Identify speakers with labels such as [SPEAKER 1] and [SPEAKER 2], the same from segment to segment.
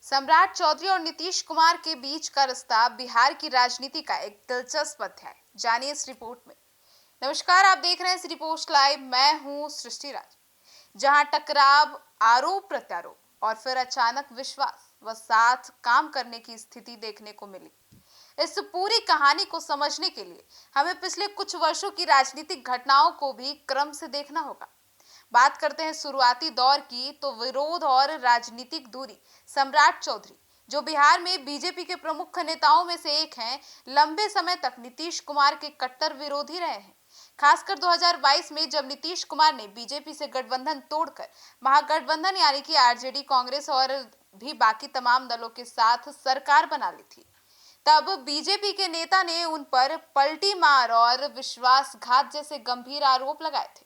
[SPEAKER 1] सम्राट चौधरी और नीतीश कुमार के बीच का रिश्ता बिहार की राजनीति का एक दिलचस्प अध्याय। जानिए इस रिपोर्ट में। नमस्कार, आप देख रहे हैं इस रिपोर्ट लाइव। मैं हूं सृष्टि राज। जहां टकराव, आरोप प्रत्यारोप और फिर अचानक विश्वास व साथ काम करने की स्थिति देखने को मिली। इस पूरी कहानी को समझने के लिए हमें पिछले कुछ वर्षों की राजनीतिक घटनाओं को भी क्रम से देखना होगा। बात करते हैं शुरुआती दौर की, तो विरोध और राजनीतिक दूरी। सम्राट चौधरी, जो बिहार में बीजेपी के प्रमुख नेताओं में से एक हैं, लंबे समय तक नीतीश कुमार के कट्टर विरोधी रहे हैं। खासकर 2022 में जब नीतीश कुमार ने बीजेपी से गठबंधन तोड़कर महागठबंधन यानी कि आरजेडी, कांग्रेस और भी बाकी तमाम दलों के साथ सरकार बना ली थी, तब बीजेपी के नेता ने उन पर पलटी मार और विश्वासघात जैसे गंभीर आरोप लगाए थे।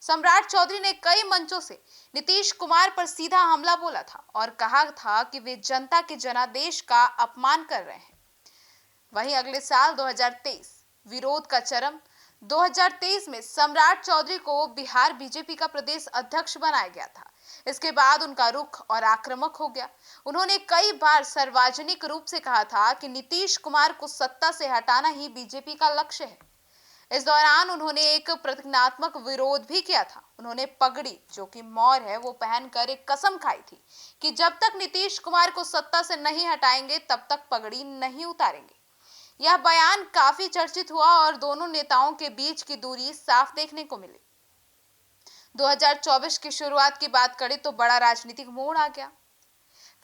[SPEAKER 1] सम्राट चौधरी ने कई मंचों से नीतीश कुमार पर सीधा हमला बोला था और कहा था कि वे जनता के जनादेश का अपमान कर रहे हैं। वहीं अगले साल 2023 विरोध का चरम। 2023 में सम्राट चौधरी को बिहार बीजेपी का प्रदेश अध्यक्ष बनाया गया था। इसके बाद उनका रुख और आक्रामक हो गया। उन्होंने कई बार सार्वजनिक रूप से कहा था कि नीतीश कुमार को सत्ता से हटाना ही बीजेपी का लक्ष्य है। इस दौरान उन्होंने एक प्रतिज्ञात्मक विरोध भी किया था। उन्होंने पगड़ी, जो कि मौर है, वो पहनकर एक कसम खाई थी कि जब तक नीतीश कुमार को सत्ता से नहीं हटाएंगे तब तक पगड़ी नहीं उतारेंगे। यह बयान काफी चर्चित हुआ और दोनों नेताओं के बीच की दूरी साफ देखने को मिली। 2024 की शुरुआत की बात करें तो बड़ा राजनीतिक मोड़ आ गया।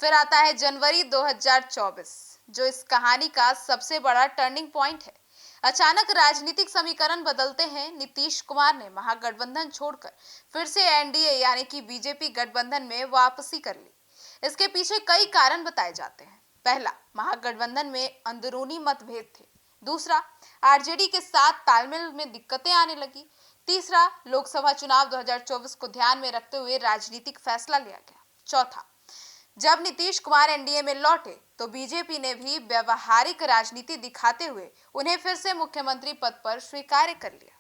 [SPEAKER 1] फिर आता है जनवरी 2024, जो इस कहानी का सबसे बड़ा टर्निंग पॉइंट है। अचानक राजनीतिक समीकरण बदलते हैं। नीतीश कुमार ने महागठबंधन छोड़कर फिर से एनडीए यानी कि बीजेपी गठबंधन में वापसी कर ली। इसके पीछे कई कारण बताए जाते हैं। पहला, महागठबंधन में अंदरूनी मतभेद थे। दूसरा, आरजेडी के साथ तालमेल में दिक्कतें आने लगी। तीसरा, लोकसभा चुनाव 2024 को ध्यान में रखते हुए राजनीतिक फैसला लिया गया। चौथा, जब नीतीश कुमार एनडीए में लौटे तो बीजेपी ने भी व्यवहारिक राजनीति दिखाते हुए उन्हें फिर से मुख्यमंत्री पद पर स्वीकार कर लिया।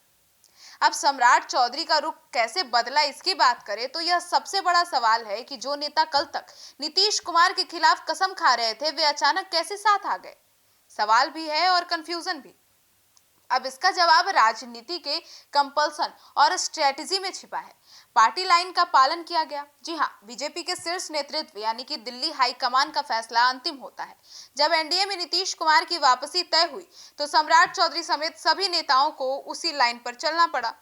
[SPEAKER 1] अब सम्राट चौधरी का रुख कैसे बदला, इसकी बात करें तो यह सबसे बड़ा सवाल है कि जो नेता कल तक नीतीश कुमार के खिलाफ कसम खा रहे थे, वे अचानक कैसे साथ आ गए। सवाल भी है और कंफ्यूजन भी। अब इसका जवाब राजनीति के कंपल्सन और स्ट्रेटजी में छिपा है। पार्टी लाइन का पालन किया गया। जी हाँ, बीजेपी के शीर्ष नेतृत्व यानी कि दिल्ली हाईकमान का फैसला अंतिम होता है। जब एनडीए में नीतीश कुमार की वापसी तय हुई तो सम्राट चौधरी समेत सभी नेताओं को उसी लाइन पर चलना पड़ा।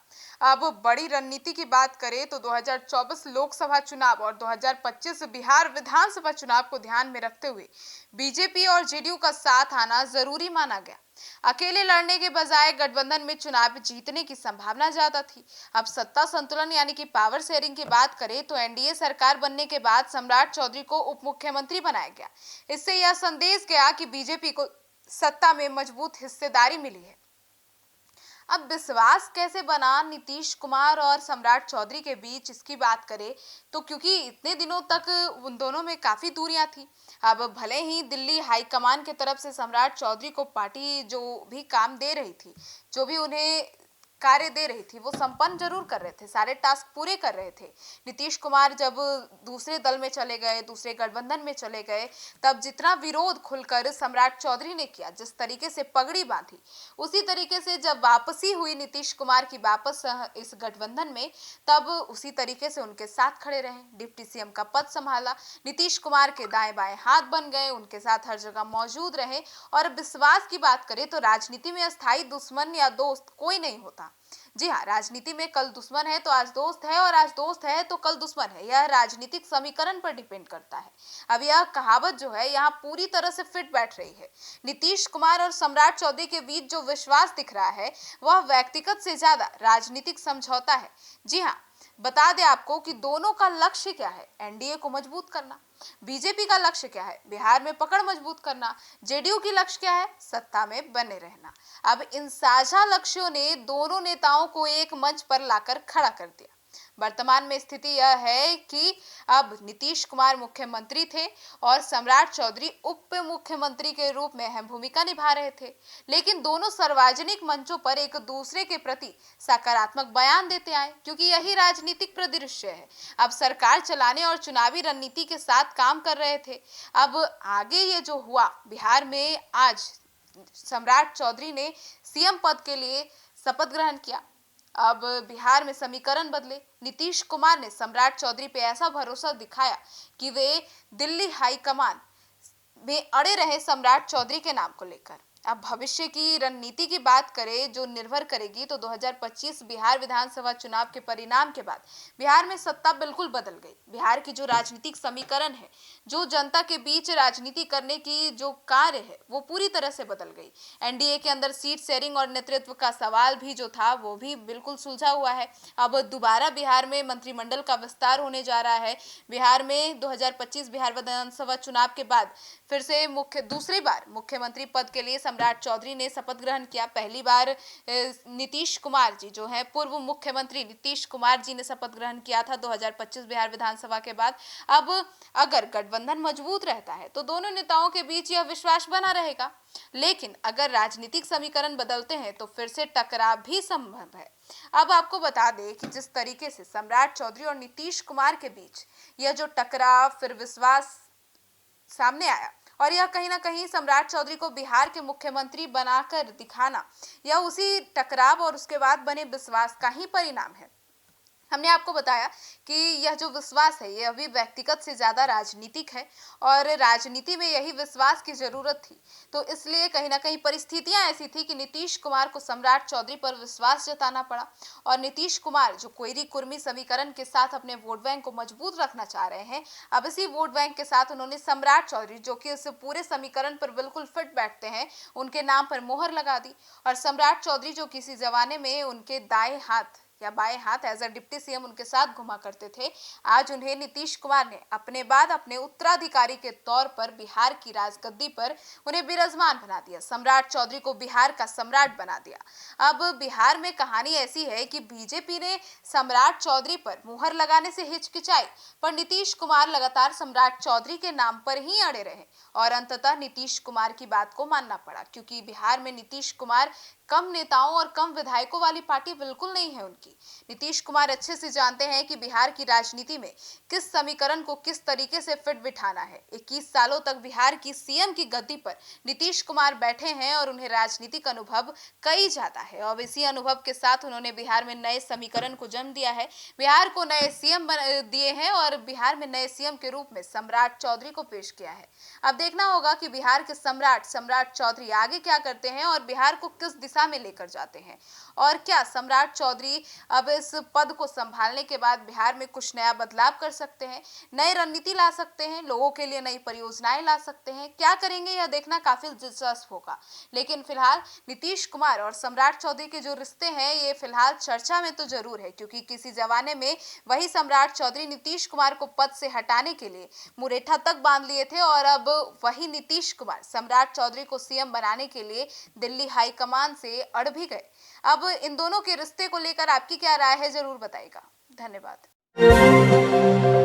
[SPEAKER 1] अब बड़ी रणनीति की बात करें तो 2024 लोकसभा चुनाव और 2025 बिहार विधानसभा चुनाव को ध्यान में रखते हुए बीजेपी और जेडीयू का साथ आना जरूरी माना गया। अकेले लड़ने के बजाय गठबंधन में चुनाव जीतने की संभावना ज्यादा थी। अब सत्ता संतुलन यानी कि पावर शेयरिंग की बात करें तो एनडीए सरकार बनने के बाद सम्राट चौधरी को उप मुख्यमंत्री बनाया गया। इससे यह संदेश गया कि बीजेपी को सत्ता में मजबूत हिस्सेदारी मिली है। अब विश्वास कैसे बना नीतीश कुमार और सम्राट चौधरी के बीच, इसकी बात करें तो क्योंकि इतने दिनों तक उन दोनों में काफी दूरियां थी। अब भले ही दिल्ली हाईकमान की तरफ से सम्राट चौधरी को पार्टी जो भी काम दे रही थी, जो भी उन्हें कार्य दे रही थी, वो संपन्न जरूर कर रहे थे, सारे टास्क पूरे कर रहे थे। नीतीश कुमार जब दूसरे दल में चले गए, दूसरे गठबंधन में चले गए, तब जितना विरोध खुलकर सम्राट चौधरी ने किया, जिस तरीके से पगड़ी बांधी, उसी तरीके से जब वापसी हुई नीतीश कुमार की वापस इस गठबंधन में, तब उसी तरीके से उनके साथ खड़े रहे। डिप्टी सीएम का पद संभाला, नीतीश कुमार के दाएं बाएं हाथ बन गए, उनके साथ हर जगह मौजूद रहे। और विश्वास की बात करें तो राजनीति में अस्थायी दुश्मन या दोस्त कोई नहीं होता। जी हाँ, राजनीति में कल दुश्मन है तो आज दोस्त है, और आज दोस्त है तो कल दुश्मन है। यह राजनीतिक समीकरण पर डिपेंड करता है। अब यह कहावत जो है यहाँ पूरी तरह से फिट बैठ रही है। नीतीश कुमार और सम्राट चौधरी के बीच जो विश्वास दिख रहा है वह व्यक्तिगत से ज्यादा राजनीतिक समझौता है। जी हाँ, बता दें आपको कि दोनों का लक्ष्य क्या है। एनडीए को मजबूत करना। बीजेपी का लक्ष्य क्या है? बिहार में पकड़ मजबूत करना। जेडीयू की लक्ष्य क्या है? सत्ता में बने रहना। अब इन साझा लक्ष्यों ने दोनों नेताओं को एक मंच पर लाकर खड़ा कर दिया। वर्तमान में स्थिति यह है कि अब नीतीश कुमार मुख्यमंत्री थे और सम्राट चौधरी उप मुख्यमंत्री के रूप में अहम भूमिका निभा रहे थे, लेकिन दोनों सार्वजनिक मंचों पर एक दूसरे के प्रति सकारात्मक बयान देते आए, क्योंकि यही राजनीतिक परिदृश्य है। अब सरकार चलाने और चुनावी रणनीति के साथ काम कर रहे थे। अब आगे ये जो हुआ, बिहार में आज सम्राट चौधरी ने सीएम पद के लिए शपथ ग्रहण किया। अब बिहार में समीकरण बदले। नीतीश कुमार ने सम्राट चौधरी पे ऐसा भरोसा दिखाया कि वे दिल्ली हाईकमान में अड़े रहे सम्राट चौधरी के नाम को लेकर। अब भविष्य की रणनीति की बात करें, जो निर्भर करेगी, तो 2025 बिहार विधानसभा चुनाव के परिणाम के बाद बिहार में सत्ता बिल्कुल बदल गई। बिहार की जो राजनीतिक समीकरण है, जो जनता के बीच राजनीति करने की जो कार्य है, वो पूरी तरह से बदल गई। एनडीए के अंदर सीट शेयरिंग और नेतृत्व का सवाल भी जो था, वो भी बिल्कुल सुलझा हुआ है। अब दोबारा बिहार में मंत्रिमंडल का विस्तार होने जा रहा है। बिहार में 2025 बिहार विधानसभा चुनाव के बाद फिर से दूसरी बार मुख्यमंत्री पद के लिए सम्राट चौधरी ने शपथ ग्रहण किया। पहली बार नीतीश कुमार जी जो है, पूर्व मुख्यमंत्री नीतीश कुमार जी ने शपथ ग्रहण किया था 2025 बिहार विधानसभा के बाद। अब अगर गठबंधन मजबूत रहता है तो दोनों नेताओं के बीच यह विश्वास बना रहेगा, लेकिन अगर राजनीतिक समीकरण बदलते हैं तो फिर से टकराव भी संभव है। अब आपको बता दें कि जिस तरीके से सम्राट चौधरी और नीतीश कुमार के बीच यह जो टकराव, फिर विश्वास सामने आया, और यह कहीं ना कहीं सम्राट चौधरी को बिहार के मुख्यमंत्री बनाकर दिखाना, यह उसी टकराव और उसके बाद बने विश्वास का ही परिणाम है। हमने आपको बताया कि यह जो विश्वास है, यह अभी व्यक्तिगत से ज्यादा राजनीतिक है, और राजनीति में यही विश्वास की जरूरत थी। तो इसलिए कहीं ना कहीं परिस्थितियां ऐसी थी कि नीतीश कुमार को सम्राट चौधरी पर विश्वास जताना पड़ा, और नीतीश कुमार जो कोयरी कुर्मी समीकरण के साथ अपने वोट बैंक को मजबूत रखना चाह रहे हैं, अब इसी वोट बैंक के साथ उन्होंने सम्राट चौधरी, जो कि इस पूरे समीकरण पर बिल्कुल फिट बैठते हैं, उनके नाम पर मोहर लगा दी। और सम्राट चौधरी जो किसी जमाने में उनके दाएं हाथ या बाएं हाथ एज अ डिप्टी सीएम उनके साथ घुमा करते थे, आज उन्हें नीतीश कुमार ने अपने बाद अपने उत्तराधिकारी के तौर पर बिहार की राजगद्दी पर उन्हें विराजमान बना दिया। सम्राट चौधरी को बिहार का सम्राट बना दिया। अब बिहार में कहानी ऐसी है कि बीजेपी ने सम्राट चौधरी पर मुहर लगाने से हिचकिचाई, पर नीतीश कुमार लगातार सम्राट चौधरी के नाम पर ही अड़े रहे, और अंततः नीतीश कुमार की बात को मानना पड़ा, क्योंकि बिहार में नीतीश कुमार कम नेताओं और कम विधायकों वाली पार्टी बिल्कुल नहीं है उनकी। नीतीश कुमार अच्छे से जानते हैं कि बिहार की राजनीति में किस समीकरण को किस तरीके से फिट बिठाना है। 21 सालों तक बिहार की सीएम की गद्दी पर नीतीश कुमार बैठे हैं, और उन्हें राजनीतिक अनुभव कई ज्यादा है, और इसी अनुभव के साथ उन्होंने बिहार में नए समीकरण को जन्म दिया है। बिहार को नए सीएम दिए हैं, और बिहार में नए सीएम के रूप में सम्राट चौधरी को पेश किया है। अब देखना होगा कि बिहार के सम्राट चौधरी आगे क्या करते हैं, और बिहार को किस दिशा में लेकर जाते हैं, और क्या सम्राट चौधरी अब इस पद को संभालने के बाद बिहार में कुछ नया बदलाव कर सकते हैं, नई रणनीति ला सकते हैं, लोगों के लिए नई परियोजनाएं ला सकते हैं। क्या करेंगे, यह देखना काफी दिलचस्प होगा। लेकिन फिलहाल नीतीश कुमार और सम्राट चौधरी के जो रिश्ते हैं, ये फिलहाल चर्चा में तो जरूर है, क्योंकि किसी जमाने में वही सम्राट चौधरी नीतीश कुमार को पद से हटाने के लिए मुरेठा तक बांध लिए थे, और अब वही नीतीश कुमार सम्राट चौधरी को सीएम बनाने के लिए दिल्ली हाईकमान से अड़ भी गए। अब इन दोनों के रिश्ते को लेकर आपकी क्या राय है, जरूर बताइएगा। धन्यवाद।